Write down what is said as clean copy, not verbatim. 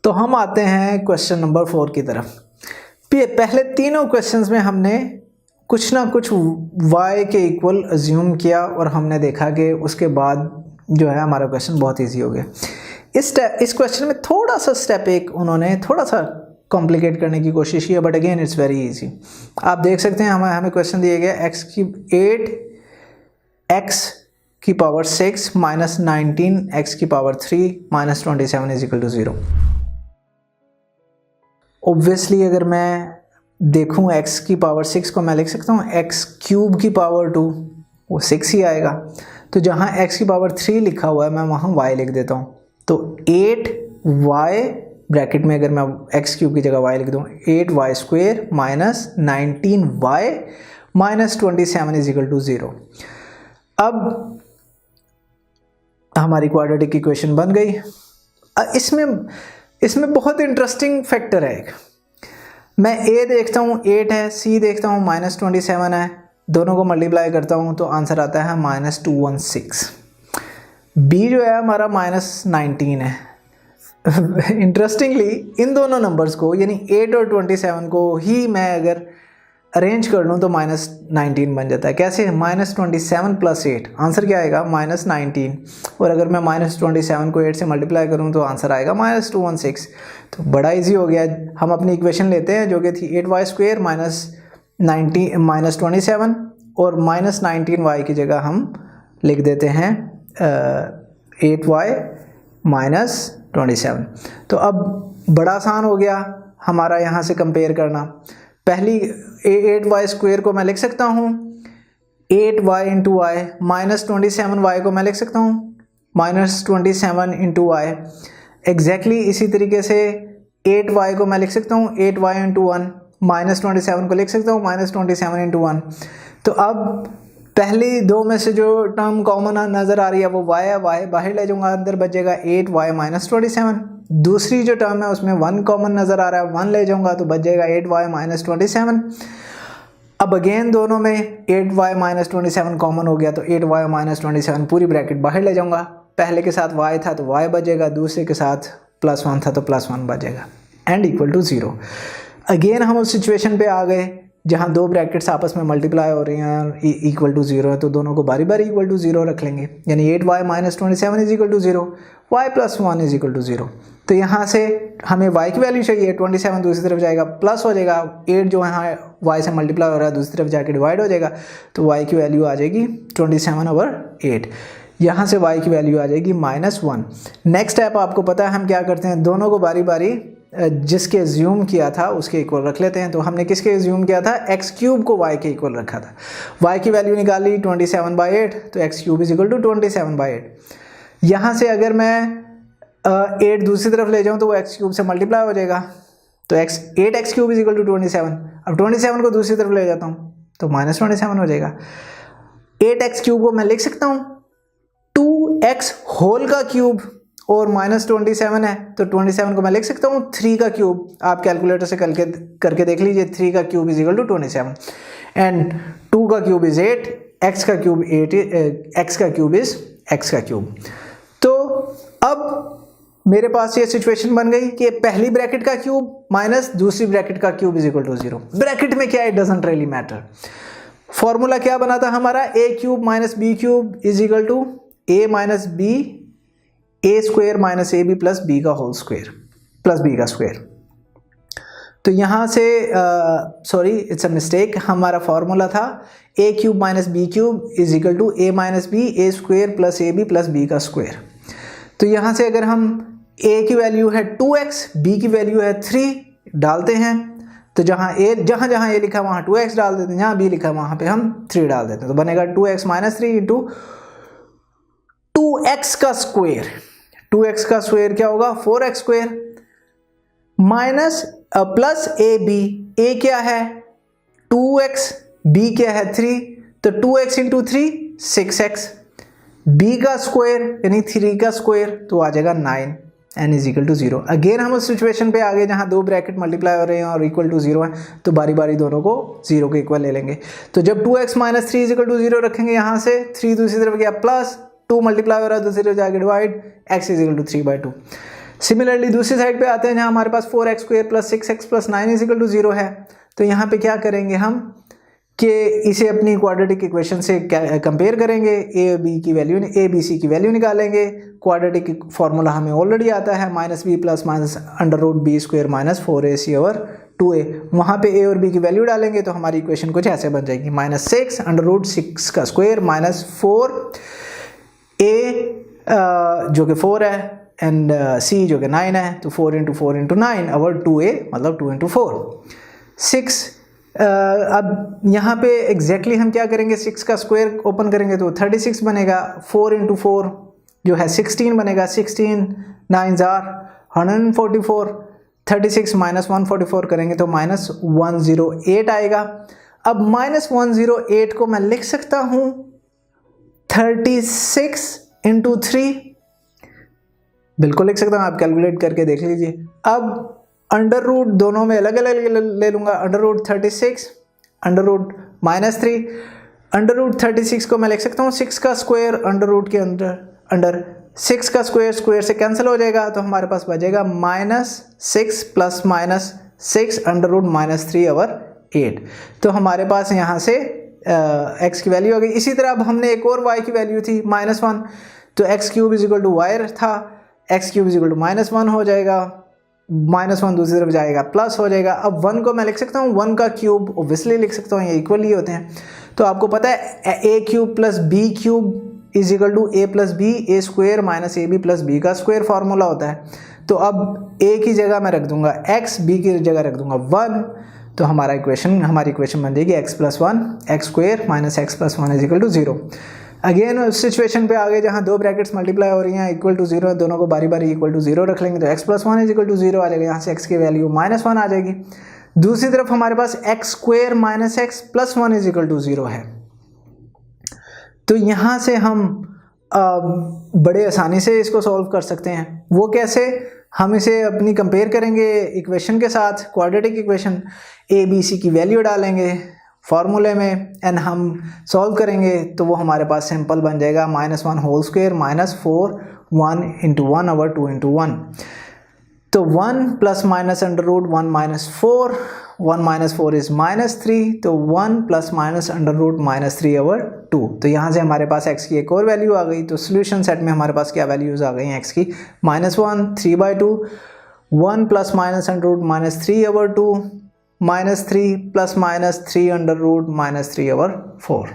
तो हम आते हैं क्वेश्चन नंबर 4 की तरफ। पहले तीनों क्वेश्चंस में हमने कुछ ना कुछ y के इक्वल अज्यूम किया और हमने देखा कि उसके बाद जो है हमारा क्वेश्चन बहुत इजी हो गया। इस क्वेश्चन में थोड़ा सा स्टेप एक उन्होंने थोड़ा सा कॉम्प्लिकेट करने की कोशिश की, but again it's very easy. आप देख सकते हैं हमें क्वेश्चन दिया गया x की पावर 6 माइनस 19 x की power 3 minus 27 is equal to 0। Obviously अगर मैं देखूं x की पावर 6 को मैं लिख सकता हूं x क्यूब की पावर 2, वो 6 ही आएगा। तो जहां x की पावर 3 लिखा हुआ है मैं वहां y लिख देता हूं, तो 8y ब्रैकेट में अगर मैं x क्यूब की जगह y लिख दूं 8y square minus 19y minus 27 is equal to 0। अब हमारी क्वाड्रेटिक इक्वेशन बन गई। इसमें बहुत इंटरेस्टिंग फैक्टर है एक। मैं a देखता हूँ 8 है, c देखता हूँ माइनस 27 है, दोनों को मल्टीप्लाई करता हूँ तो आंसर आता है माइनस 216। b जो है हमारा माइनस 19 है। इंटरेस्टिंगली इन दोनों नंबर्स को यानी 8 और 27 को ही मैं अगर अरेंज कर लूँ तो माइनस 19 बन जाता है। कैसे? माइनस 27 प्लस 8, आंसर क्या आएगा? माइनस 19। और अगर मैं माइनस 27 को 8 से मल्टीप्लाई करूँ तो आंसर आएगा माइनस 216। तो बड़ा इजी हो गया। हम अपनी इक्वेशन लेते हैं जो कि थी 8y स्क्वेयर माइनस 27 और माइनस 19y की जगह हम लिख देते हैं 8y माइनस 27। तो अब बड़ा आसान हो गया हमारा यहाँ से कंपेयर करना। पहली 8y स्क्वेयर को मैं लिख सकता हूँ 8y into Y, minus 27y को मैं लिख सकता हूँ माइनस 27 इंटू वाई। एग्जैक्टली इसी तरीके से 8y को मैं लिख सकता हूँ 8y इंटू 1, माइनस 27 को लिख सकता हूँ माइनस 27 इंटू 1। तो अब पहली दो में से जो टर्म कॉमन नज़र आ रही है वो y है, y बाहर ले जाऊँगा, अंदर बचेगा 8y माइनस 27। दूसरी जो टर्म है उसमें 1 कॉमन नज़र आ रहा है, 1 ले जाऊँगा तो बच जाएगा 8y माइनस 27। अब अगेन दोनों में 8y माइनस 27 कॉमन हो गया तो 8y माइनस 27 पूरी ब्रैकेट बाहर ले जाऊँगा। पहले के साथ y था तो y बचेगा, दूसरे के साथ प्लस 1 था तो प्लस 1 बचेगा एंड इक्वल टू 0। अगेन हम उस सिचुएशन पे आ गए जहाँ दो ब्रैकेट्स आपस में मल्टीप्लाई हो रही हैं इक्वल टू 0 है, तो दोनों को बारी बारी इक्वल टू 0 रख लेंगे। यानी 8y minus 27 is equal to 0, y plus 1 is equal to 0। तो यहाँ से हमें y की वैल्यू चाहिए, 27 दूसरी तरफ जाएगा प्लस हो जाएगा, 8 जो यहाँ y से मल्टीप्लाई हो रहा है दूसरी तरफ जाके डिवाइड हो जाएगा, तो y की वैल्यू आ जाएगी 27/8। यहाँ से y की वैल्यू आ जाएगी माइनस 1। नेक्स्ट स्टेप आपको पता है हम क्या करते हैं, दोनों को बारी बारी जिसके एज्यूम किया था उसके इक्वल रख लेते हैं। तो हमने किसके एज्यूम किया था? x क्यूब को y के इक्वल रखा था। y की वैल्यू निकाली 27/8, तो x cube is equal to 27/8। यहाँ से अगर मैं 8 दूसरी तरफ ले जाऊँ तो वो x क्यूब से मल्टीप्लाई हो जाएगा, तो 8x cube is equal to 27। अब 27 को दूसरी तरफ ले जाता हूँ तो माइनस 27 हो जाएगा। 8x क्यूब को मैं लिख सकता हूँ 2x होल का क्यूब, और माइनस 27 है तो 27 को मैं लिख सकता हूँ 3 का क्यूब। आप कैलकुलेटर से करके देख लीजिए, 3 का cube is equal to 27 and 2 का क्यूब इज 8, x का क्यूब 8, x का क्यूब इज x का क्यूब। तो अब मेरे पास ये सिचुएशन बन गई कि पहली ब्रैकेट का क्यूब माइनस दूसरी ब्रैकेट का cube is equal to 0। Bracket में क्या है, it doesn't really matter. Formula क्या बना था हमारा, a cube minus b cube is equal to a minus b a square minus ab plus b का होल स्क्वेयर प्लस b का square. तो यहाँ से सॉरी इट्स अ मिस्टेक, हमारा फॉर्मूला था a cube minus b cube is equal to a minus b a square plus ab plus b का square. तो यहाँ से अगर हम a की वैल्यू है 2x, b की वैल्यू है 3 डालते हैं, तो जहाँ a लिखा वहाँ 2x डाल देते हैं, जहाँ b लिखा वहाँ पे हम 3 डाल देते हैं, तो बनेगा 2x माइनस 3 इंटू 2x का स्क्वेयर। 2x का स्क्वेयर क्या होगा, 4x square minus plus a क्या है 2x, b क्या है 3, तो 2x इंटू 3 6x, b का स्क्वायर यानी 3 का स्क्वायर तो आ जाएगा 9 n is equal to 0। Again हम उस सिचुएशन पे आ गए जहाँ दो ब्रैकेट मल्टीप्लाई हो रहे हैं और इक्वल टू 0 है, तो बारी बारी दोनों को 0 के इक्वल ले लेंगे। तो जब 2x minus 3 is equal to 0 रखेंगे, यहाँ से 3 दूसरी तरफ गया प्लस 2 मल्टीप्लाई हो रहा है दूसरी तरफ जाके divide, x is equal to 3/2। Similarly दूसरी साइड पे आते हैं जहाँ हमारे पास 4x² + 6x + 9 = 0 है। तो यहाँ पे क्या करेंगे हम कि इसे अपनी क्वाड्रेटिक इक्वेशन से कंपेयर करेंगे, ए बी सी की वैल्यू निकालेंगे। क्वाड्रेटिक फार्मूला हमें ऑलरेडी आता है, -b + -√b² - 4ac/2a। वहाँ पे ए और बी की वैल्यू डालेंगे तो हमारी इक्वेशन कुछ ऐसे बन जाएगी, -6 √6² - 4a जो कि 4 है एंड c जो कि 9 है। तो 4 × 4 × 9/2a मतलब 2 × 4 6। अब यहाँ पे एग्जैक्टली हम क्या करेंगे, 6 का स्क्वायर ओपन करेंगे तो 36 बनेगा। 4 × 4 जो है 16 बनेगा। 16 9s are 144। 36 - 144 करेंगे तो -108 आएगा। अब -108 को मैं लिख सकता हूँ 36 × 3, बिल्कुल लिख सकता हूँ, आप कैलकुलेट करके देख लीजिए। अब अंडर रूट दोनों में अलग अलग ले लूँगा, √36 √-3। √36 को मैं लिख सकता हूँ 6 का स्क्वायर अंडर रूट के अंडर 6 का स्क्वायर स्क्वायर से कैंसिल हो जाएगा तो हमारे पास बचेगा -6 + -6 √-3/8। तो हमारे पास यहाँ से x की वैल्यू आ गई। इसी तरह अब हमने एक और y की वैल्यू थी -1, तो x³ = y था, x³ = -1 हो जाएगा। -1 दूसरी तरफ जाएगा प्लस हो जाएगा। अब 1 को मैं लिख सकता हूँ 1 का क्यूब, ऑब्वियसली लिख सकता हूँ, ये इक्वली होते हैं। तो आपको पता है a³ + b³ = a + b a² - ab + b का स्क्वायर फार्मूला होता है। तो अब a की जगह मैं रख दूंगा x, b की जगह रख दूंगा 1। तो हमारी इक्वेशन बन जाएगी x + 1 x² - x + 1 = 0। अगेन उस सिचुएशन पे आगे जहाँ दो ब्रैकेट्स मल्टीप्लाई हो रही हैं इक्वल टू 0, दोनों को बारी बारी इक्वल टू 0 रख लेंगे तो x + 1 = 0 आ जाएगा। यहाँ से x की वैल्यू -1 आ जाएगी। दूसरी तरफ हमारे पास x² - x + 1 = 0 है। तो यहाँ से हम बड़े आसानी से इसको सॉल्व कर सकते हैं। वो कैसे, हम इसे अपनी कंपेयर करेंगे इक्वेशन के साथ, quadratic equation. A B C की वैल्यू डालेंगे फार्मूले में एंड हम सॉल्व करेंगे तो वो हमारे पास सिंपल बन जाएगा -1 होल स्क्वायर -4 1 × 1/2 × 1। तो 1 ± √1 - 4, 1 - 4 is -3, तो 1 ± √-3/2। तो यहाँ से हमारे पास x की एक और वैल्यू आ गई। तो सोल्यूशन सेट में हमारे पास क्या वैल्यूज़ आ गई हैं x की, -1 3/2, 1 ± √-3/2, -3 ± 3 √-3/4।